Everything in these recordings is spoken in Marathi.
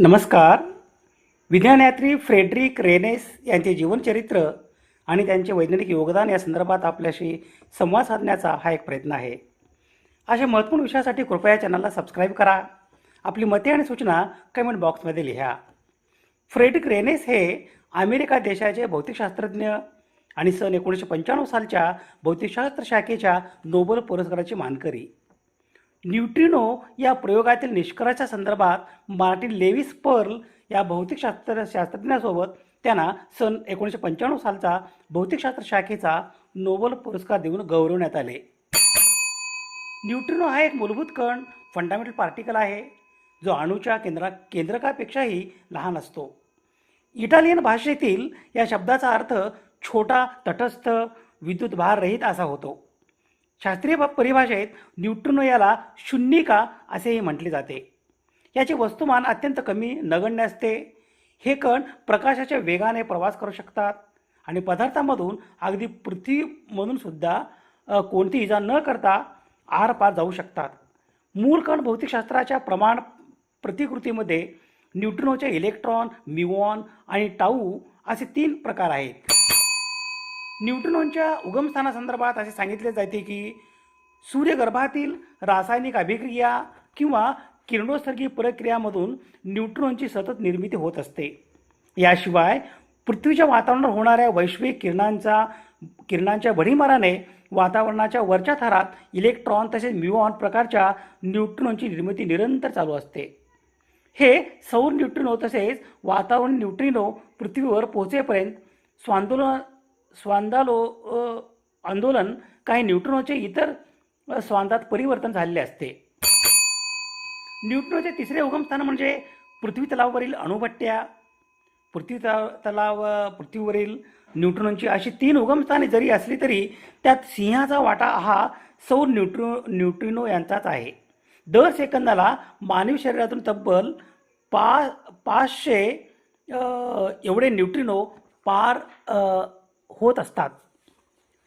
नमस्कार. विज्ञानयात्री फ्रेडरिक रेनेस यांचे जीवनचरित्र आणि त्यांचे वैज्ञानिक योगदान या संदर्भात आपल्याशी संवाद साधण्याचा हा एक प्रयत्न आहे. अशा महत्त्वपूर्ण विषयासाठी कृपया चॅनलला सबस्क्राईब करा. आपली मते आणि सूचना कमेंट बॉक्समध्ये लिहा. फ्रेडरिक रेनेस हे अमेरिका देशाचे भौतिकशास्त्रज्ञ आणि सन 1995 सालच्या भौतिकशास्त्र शाखेच्या नोबेल पुरस्काराचे मानकरी. न्यूट्रिनो या प्रयोगातील निष्कर्षाच्या संदर्भात मार्टिन लेविस पर्ल या शास्त्रज्ञासोबत त्यांना सन 1995 सालचा भौतिकशास्त्र शाखेचा नोबेल पुरस्कार देऊन गौरवण्यात आले. न्यूट्रिनो हा एक मूलभूत कण फंडामेंटल पार्टिकल आहे जो अणूच्या केंद्रकापेक्षाही लहान असतो. इटालियन भाषेतील या शब्दाचा अर्थ छोटा, तटस्थ, विद्युत भाररहित असा होतो. शास्त्रीय परिभाषेत न्यूट्रिनो याला शून्यिका असेही म्हटले जाते. याचे वस्तुमान अत्यंत कमी, नगण्य असते. हे कण प्रकाशाच्या वेगाने प्रवास करू शकतात आणि पदार्थामधून अगदी पृथ्वीमधून सुद्धा कोणती इजा न करता आरपार जाऊ शकतात. मूळ कण भौतिकशास्त्राच्या प्रमाण प्रतिकृतीमध्ये न्यूट्रिनोचे इलेक्ट्रॉन, म्युऑन आणि टाऊ असे 3 प्रकार आहेत. न्यूट्रिनोंच्या उगमस्थानासंदर्भात असे सांगितले जाते की सूर्यगर्भातील रासायनिक अभिक्रिया किंवा किरणोत्सर्गी प्रक्रियामधून न्यूट्रिनोंची सतत निर्मिती होत असते. याशिवाय पृथ्वीच्या वातावरणावर होणाऱ्या वैश्विक किरणांच्या भडीमाराने वातावरणाच्या वरच्या थरात इलेक्ट्रॉन तसेच म्युऑन प्रकारच्या न्यूट्रिनोंची निर्मिती निरंतर चालू असते. हे सौर न्यूट्रिनो तसेच वातावरण न्यूट्रिनो पृथ्वीवर पोहोचेपर्यंत आंदोलन काही न्यूट्रिनोचे इतर स्वांदात परिवर्तन झालेले असते. न्यूट्रिनोचे तिसरे उगमस्थान म्हणजे पृथ्वी तलावावरील अणुभट्ट्या. पृथ्वीवरील न्यूट्रिनोंची अशी 3 उगमस्थाने जरी असली तरी त्यात सिंहाचा वाटा हा सौर न्यूट्रिनो यांचाच आहे. दर सेकंदाला मानवी शरीरातून तब्बल 500 एवढे न्यूट्रिनो पार होत असतात.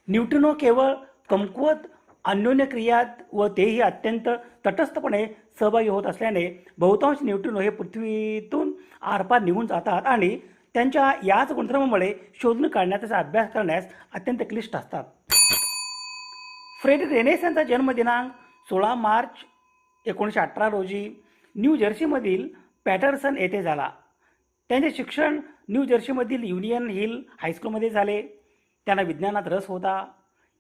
न्यूट्रिनो केवळ कमकुवत अन्योन्यक्रियात व तेही अत्यंत तटस्थपणे सहभागी होत असल्याने बहुतांश न्यूट्रिनो हे पृथ्वीतून आरपार निघून जातात आणि त्यांच्या याच गुणधर्मामुळे शोधून काढण्यात त्याचा अभ्यास करण्यास अत्यंत क्लिष्ट असतात. फ्रेडरिक रेनेस यांचा जन्मदिनांक 16 मार्च 1918 रोजी न्यू जर्सीमधील पॅटरसन येथे झाला. त्यांचे शिक्षण न्यू जर्सीमधील युनियन हिल हायस्कूलमध्ये झाले. त्यांना विज्ञानात रस होता.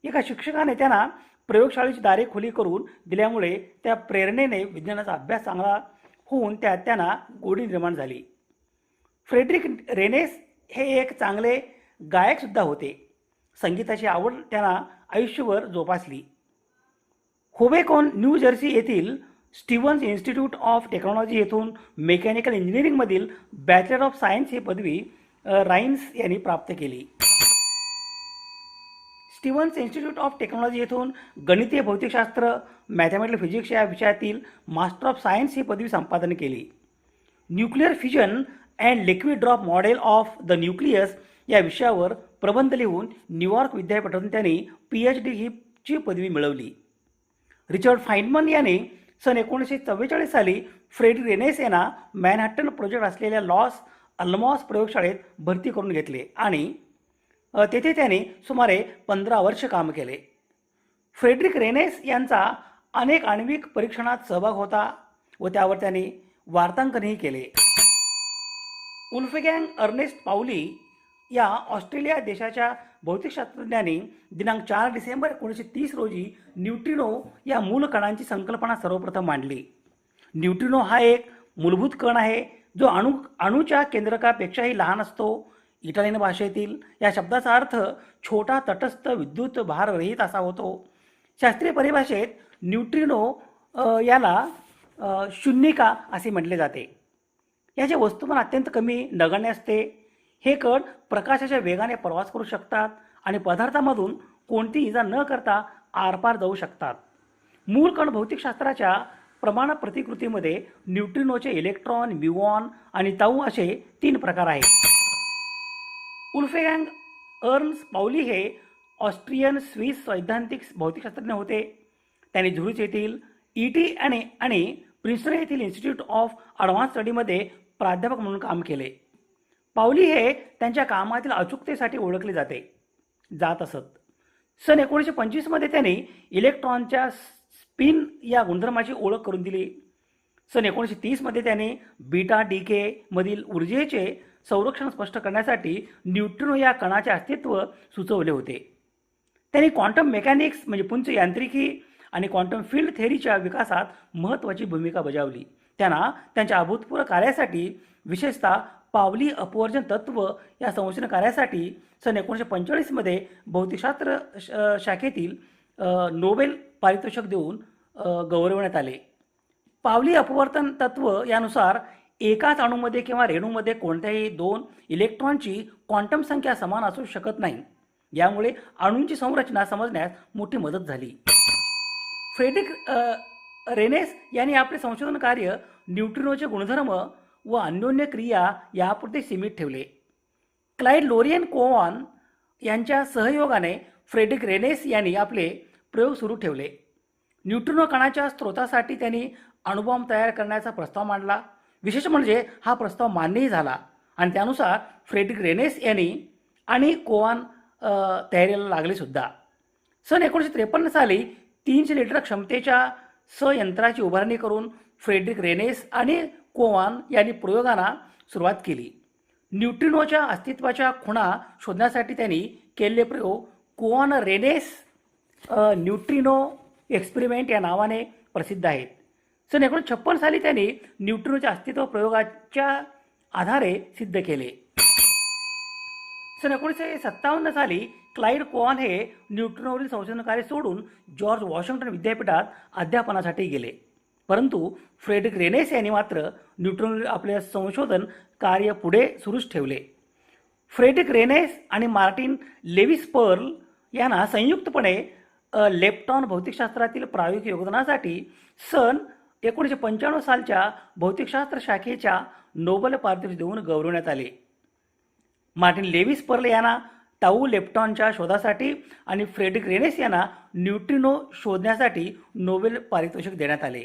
एका शिक्षकाने त्यांना प्रयोगशाळेची दारे खुली करून दिल्यामुळे त्या प्रेरणेने विज्ञानाचा अभ्यास चांगला होऊन त्यात त्यांना गोडी निर्माण झाली. फ्रेडरिक रेनेस हे एक चांगले गायकसुद्धा होते. संगीताची आवड त्यांना आयुष्यभर जोपासली. होबेकॉन न्यू जर्सी येथील स्टीव्हन्स इन्स्टिट्यूट ऑफ टेक्नॉलॉजी येथून मेकॅनिकल इंजिनिअरिंगमधील बॅचलर ऑफ सायन्स ही पदवी राईन्स यांनी प्राप्त केली. स्टीव्हन्स इन्स्टिट्यूट ऑफ टेक्नॉलॉजी येथून गणितीय भौतिकशास्त्र, मॅथमॅटिकल फिजिक्स या विषयातील मास्टर ऑफ सायन्स ही पदवी संपादन केली. Nuclear fusion and liquid drop model of the nucleus या विषयावर प्रबंध लिहून न्यूयॉर्क विद्यापीठातून त्यांनी PhD ही पदवी मिळवली. रिचर्ड फाइनमन याने सन 1944 साली फ्रेडरिक रेनेस यांना मॅनहॅटन प्रोजेक्ट असलेल्या लॉस अल्मॉस प्रयोगशाळेत भरती करून घेतले आणि तेथे त्याने सुमारे 15 वर्ष काम केले. फ्रेडरिक रेनेस यांचा अनेक आण्विक परीक्षणात सहभाग होता व त्यावर त्याने वार्तांकनही केले. वुल्फगँग अर्नेस्ट पाउली या ऑस्ट्रेलिया देशाच्या भौतिकशास्त्रज्ञांनी दिनांक 4 डिसेंबर 1930 रोजी न्यूट्रिनो या मूल कणांची संकल्पना सर्वप्रथम मांडली. न्यूट्रिनो हा एक मूलभूत कण आहे जो अणूच्या केंद्रकापेक्षाही लहान असतो. इटालियन भाषेतील या शब्दाचा अर्थ छोटा, तटस्थ, विद्युत भाररहित असा होतो. शास्त्रीय परिभाषेत न्यूट्रिनो याला शून्यिका असे म्हटले जाते. याचे वस्तुमान अत्यंत कमी, नगण्य असते. हे कण प्रकाशाच्या वेगाने प्रवास करू शकतात आणि पदार्थामधून कोणती इजा न करता आरपार जाऊ शकतात. मूळ कण भौतिकशास्त्राच्या प्रमाण प्रतिकृतीमध्ये न्यूट्रिनोचे इलेक्ट्रॉन, म्युऑन आणि टाऊ असे 3 प्रकार आहेत. वुल्फगँग अर्न्स्ट पाउली हे ऑस्ट्रियन स्विस सैद्धांतिक भौतिकशास्त्रज्ञ होते. त्यांनी झुरिच येथील ET आणि प्रिन्स्टन येथील इन्स्टिट्यूट ऑफ ॲडव्हान्स स्टडीमध्ये प्राध्यापक म्हणून काम केले. पावली हे त्यांच्या कामातील अचूकतेसाठी ओळखले जात असत. सन 1925 त्यांनी इलेक्ट्रॉनच्या स्पिन या गुणधर्माची ओळख करून दिली. सन 1930 त्यांनी बीटा डीके मधील ऊर्जेचे संरक्षण स्पष्ट करण्यासाठी न्यूट्रिनो या कणाचे अस्तित्व सुचवले होते. त्यांनी क्वांटम मेकॅनिक्स म्हणजे पुंज यांत्रिकी आणि क्वांटम फील्ड थेअरीच्या विकासात महत्त्वाची भूमिका बजावली. त्यांना त्यांच्या अभूतपूर्व कार्यासाठी, विशेषतः पावली अपवर्जन तत्व या संशोधन कार्यासाठी सन 1945 भौतिकशास्त्र शाखेतील नोबेल पारितोषिक देऊन गौरवण्यात आले. पावली अपवर्तन तत्व यानुसार एकाच अणूमध्ये किंवा रेणूमध्ये कोणत्याही दोन इलेक्ट्रॉनची क्वांटम संख्या समान असू शकत नाही. यामुळे अणूंची संरचना समजण्यास मोठी मदत झाली. फ्रेडरिक रेनेस यांनी आपले संशोधन कार्य न्यूट्रिनोचे गुणधर्म व अन्योन्य क्रिया यापुरते सीमित ठेवले. क्लाइड लोरियन कोऑन यांच्या सहयोगाने फ्रेडरिक रेनेस यांनी आपले प्रयोग सुरू ठेवले. न्यूट्रिनो कणाच्या स्रोतासाठी त्यांनी अणुबॉम्ब तयार करण्याचा प्रस्ताव मांडला. विशेष म्हणजे हा प्रस्ताव मान्यही झाला आणि त्यानुसार फ्रेडरिक रेनेस यांनी आणि कोऑन तयारीला लागले सुद्धा. सन 1953 साली 300 लिटर क्षमतेच्या संयंत्राची उभारणी करून फ्रेडरिक रेनेस आणि कोऑन यांनी प्रयोगांना सुरुवात केली. न्यूट्रिनोच्या अस्तित्वाच्या खुणा शोधण्यासाठी त्यांनी केलेले प्रयोग कोऑन रेनेस न्यूट्रिनो एक्सपेरिमेंट या नावाने प्रसिद्ध आहेत. सन 1956 साली त्यांनी न्यूट्रिनोचे अस्तित्व प्रयोगाच्या आधारे सिद्ध केले. सन 1957 साली क्लाइड कोऑन हे न्यूट्रिनोवरील संशोधन कार्य सोडून जॉर्ज वॉशिंग्टन विद्यापीठात अध्यापनासाठी गेले. परंतु फ्रेडरिक रेनेस यांनी मात्र न्यूट्रिनोवरील आपले संशोधन कार्य पुढे सुरूच ठेवले. फ्रेडरिक रेनेस आणि मार्टिन लेविस पर्ल यांना संयुक्तपणे लेप्टॉन भौतिकशास्त्रातील प्रायोगिक योगदानासाठी सन 1995 सालच्या भौतिकशास्त्र शाखेच्या नोबेल पारितोषिक देऊन गौरवण्यात आले. मार्टिन लेविस पर्ल यांना टाऊ लेप्टॉनच्या शोधासाठी आणि फ्रेडरिक रेनेस यांना न्यूट्रिनो शोधण्यासाठी नोबेल पारितोषिक देण्यात आले.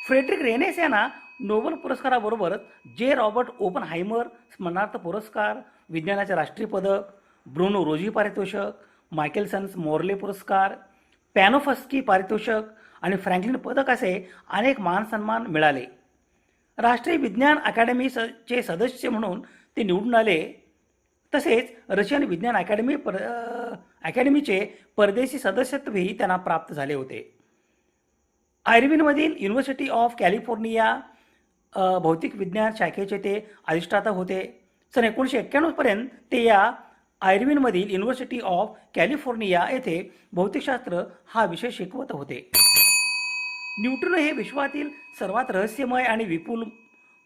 फ्रेडरिक रेनेस यांना नोबेल पुरस्काराबरोबरच जे रॉबर्ट ओपनहायमर स्मरणार्थ पुरस्कार, विज्ञानाचे राष्ट्रीय पदक, ब्रुनो रोझी पारितोषिक, मायकेलसन्स मोर्ले पुरस्कार, पॅनोफ्स्की पारितोषिक आणि फ्रँकलिन पदक असे अनेक मानसन्मान मिळाले. राष्ट्रीय विज्ञान अकादमीचे सदस्य म्हणून ते निवडून आले. तसेच रशियन विज्ञान अकॅडमीचे परदेशी सदस्यत्वही त्यांना प्राप्त झाले होते. आयर्विनमधील युनिव्हर्सिटी ऑफ कॅलिफोर्निया भौतिक विज्ञान शाखेचे ते अधिष्ठाता होते. सन 1991 ते या आयर्विनमधील युनिव्हर्सिटी ऑफ कॅलिफोर्निया येथे भौतिकशास्त्र हा विषय शिकवत होते. न्यूट्रिनो हे विश्वातील सर्वात रहस्यमय आणि विपुल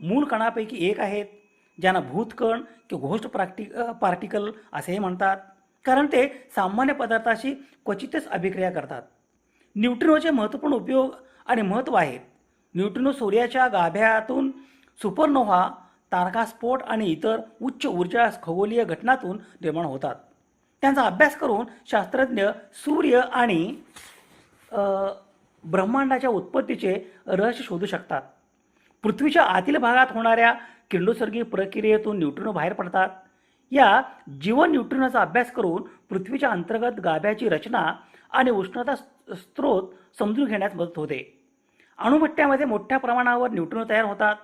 मूल कणापैकी एक आहेत, ज्यांना भूतकण किंवा घोस्ट पार्टिकल असेही म्हणतात, कारण ते सामान्य पदार्थाशी क्वचितच अभिक्रिया करतात. न्यूट्रिनोचे महत्त्वपूर्ण उपयोग आणि महत्त्व आहेत. न्यूट्रिनो सूर्याच्या गाभ्यातून सुपरनोव्हा, तारकास्फोट आणि इतर उच्च ऊर्जा खगोलीय घटनांतून निर्माण होतात. त्यांचा अभ्यास करून शास्त्रज्ञ सूर्य आणि ब्रह्मांडाच्या उत्पत्तीचे रहस्य शोधू शकतात. पृथ्वीच्या आतील भागात होणाऱ्या किरणोत्सर्गी प्रक्रियेतून न्यूट्रिनो बाहेर पडतात. या जीवन न्यूट्रिनोचा अभ्यास करून पृथ्वीच्या अंतर्गत गाभ्याची रचना आणि उष्णता स्रोत समजून घेण्यास मदत होते. अणुभट्ट्यामध्ये मोठ्या प्रमाणावर न्यूट्रिनो तयार होतात.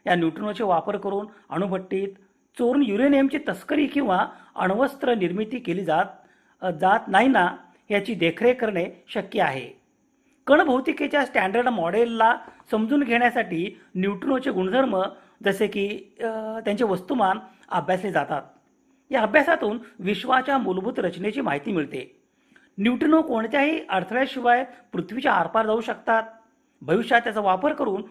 या न्यूट्रिनोचे वापर करून अणुभट्टीत चोरून युरेनियमची तस्करी किंवा अण्वस्त्र निर्मिती केली जात नाही ना याची देखरेख करणे शक्य आहे. कणभौतिकीच्या स्टँडर्ड मॉडेलला समजून घेण्यासाठी न्यूट्रिनोचे गुणधर्म जसे की त्यांचे वस्तुमान अभ्यासले जातात. या अभ्यासातून विश्वाच्या मूलभूत रचनेची माहिती मिळते. न्यूट्रिनो कोणत्याही अडथळ्याशिवाय पृथ्वीच्या आरपार जाऊ शकतात. भविष्यात त्याचा वापर करून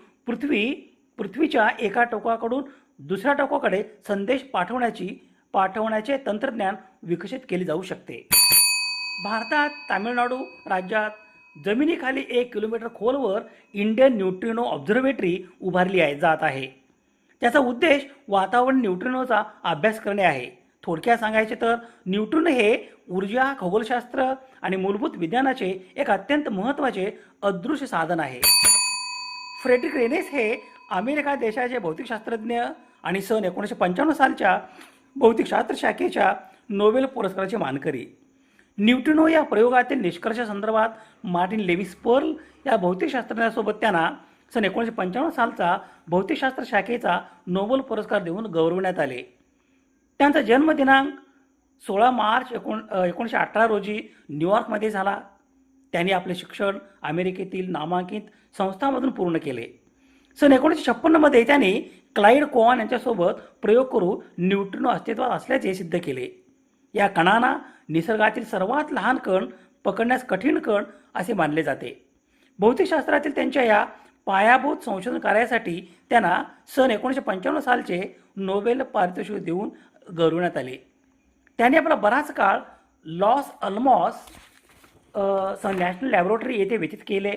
पृथ्वीच्या एका टोकाकडून दुसऱ्या टोकाकडे संदेश पाठवण्याचे तंत्रज्ञान विकसित केले जाऊ शकते. भारतात तामिळनाडू राज्यात जमिनीखाली 1 किलोमीटर खोलवर इंडियन न्यूट्रिनो ऑब्झर्वेटरी उभारली जात आहे. त्याचा उद्देश वातावरण न्यूट्रिनोचा अभ्यास करणे आहे. थोडक्यात सांगायचे तर न्यूट्रिनो हे ऊर्जा, खगोलशास्त्र आणि मूलभूत विज्ञानाचे एक अत्यंत महत्त्वाचे अदृश्य साधन आहे. फ्रेडरिक रेनेस हे अमेरिका देशाचे भौतिकशास्त्रज्ञ आणि सन 1995 सालच्या भौतिकशास्त्र शाखेच्या नोबेल पुरस्काराचे मानकरी. न्यूट्रिनो या प्रयोगातील निष्कर्षासंदर्भात मार्टिन लेविस पर्ल या भौतिकशास्त्रज्ञासोबत त्यांना सन 1995 सालचा भौतिकशास्त्र शाखेचा नोबेल पुरस्कार देऊन गौरवण्यात आले. त्यांचा जन्मदिनांक 16 मार्च 1918 रोजी न्यूयॉर्कमध्ये झाला. त्यांनी आपले शिक्षण अमेरिकेतील नामांकित संस्थांमधून पूर्ण केले. सन 1956 मध्ये त्यांनी क्लाइड कोऑन यांच्यासोबत प्रयोग करून न्यूट्रिनो अस्तित्वात असल्याचे सिद्ध केले. या कणांना निसर्गातील सर्वात लहान कण पकडण्यास कठीण कण असे मानले जाते. भौतिकशास्त्रातील त्यांच्या या पायाभूत संशोधन कार्यासाठी त्यांना सन 1995 सालचे नोबेल पारितोषिक देऊन गौरवण्यात आले. त्यांनी आपला बराच काळ लॉस अल्मॉस नॅशनल लॅबोरेटरी येथे व्यतीत केले,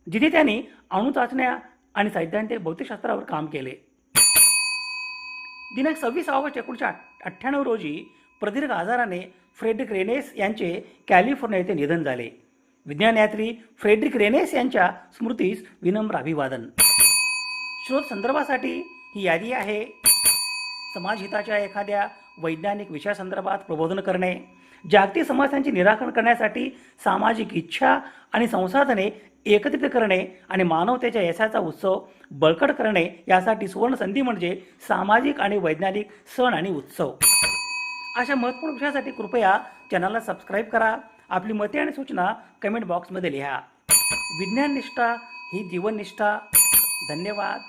जिथे त्यांनी अणुचाचण्या आणि सैद्धांतिक भौतिकशास्त्रावर काम केले. दिनांक 26 ऑगस्ट 1998 रोजी प्रदीर्घ आजाराने फ्रेडरिक रेनेस यांचे कॅलिफोर्निया येथे निधन झाले. विज्ञानयात्री फ्रेडरिक रेनेस यांच्या स्मृतीस विनम्र अभिवादन. शोध संदर्भासाठी ही यादी आहे. समाजहिताच्या एखाद्या वैज्ञानिक विषयासंदर्भात प्रबोधन करणे, जागतिक समस्यांचे निराकरण करण्यासाठी सामाजिक इच्छा आणि संसाधने एकत्रित करणे आणि मानवतेच्या यशाचा उत्सव बळकट करणे यासाठी सुवर्ण संधी म्हणजे सामाजिक आणि वैज्ञानिक सण आणि उत्सव. अशा महत्त्वपूर्ण विषयासाठी कृपया चॅनलला सबस्क्राईब करा. आपली मते आणि सूचना कमेंट बॉक्समध्ये लिहा. विज्ञान निष्ठा ही जीवननिष्ठा. धन्यवाद.